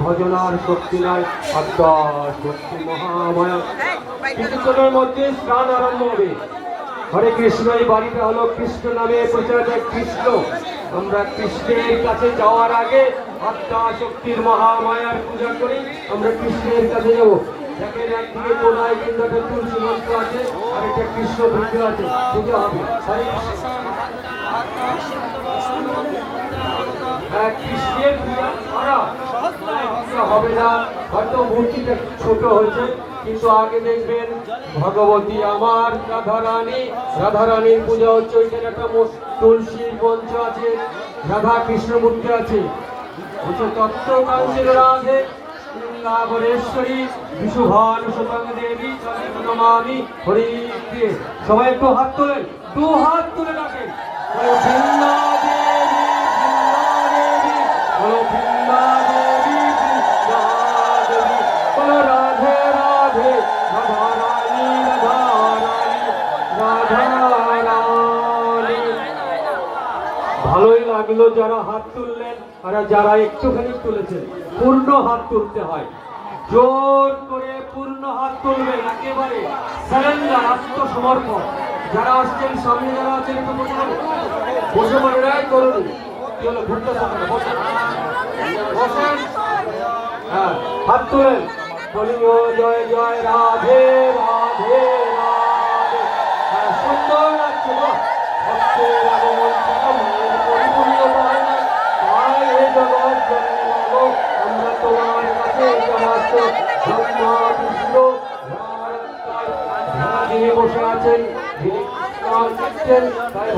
ভজনার শক্তি নাই আত্মা শক্তি মহামায়া। কিছুক্ষণের মধ্যে স্নান আরম্ভ হবে। হরে কৃষ্ণ, এই বাড়িটা হলো কৃষ্ণ নামে প্রচারিত কৃষ্ণ। আমরা কৃষ্ণের কাছে যাওয়ার আগে আত্মা শক্তির মহামায়ার পূজা করি। আমরা কৃষ্ণের কাছে যাব। দেখেন একদিকে কোনায় কিন্তু একটা তুলসী মন্ত্র আছে আর একটা কৃষ্ণ বৃদ্ধ আছে, পূজা হবে। কৃষ্ণের পূজা করা হবে না, হয়তো মূর্তিটা ছোট হয়েছে, কিন্তু আগে দেখবেন ভগবতী আমার রাধারানীর পূজা হচ্ছে। ওইখানে একটা তুলসীর মঞ্চ আছে, রাধা কৃষ্ণ মূর্তি আছে। হচ্ছে তত্ত্ব কাঞ্চন রাধে বৃন্দাবনেশ্বরী বিশুভানু সুতং দেবী নমামি হরি প্রিয়ে। সবাই একটু হাত তোলেন, দু হাত তুলে রাখেন। বৃন্দা দেবী বলো, বৃন্দা দেবী বৃন্দা দেবী বলো, রাধে রাধে রাধা রানী রাধা রানী রাধা রানী। ভালোই লাগলো যারা হাত তুললেন, আর যারা একটুখানি তুলেছেন। পূর্ণ হাত তুলতে হয়, জোর করে পূর্ণ হাত তুলবেন, একেবারে সারেন্ডার, আত্মসমর্পণ। যারা আসছেন সামনে, যারা আছেন একটু বসে পড়ে করুন। হ্যাঁ, হাত তুলেন, বলি ও জয় জয় রাধে রাধে রাধে। হ্যাঁ, সুন্দর লাগছে। ভক্তের আগমন পরিপূর্ণতা হয় না, তাই হে জগৎ জননী মাগো, আমরা তোমার কাছে সমস্ত ব্রহ্মা বিষ্ণু যিনি বসে আছেন, যিনি তাই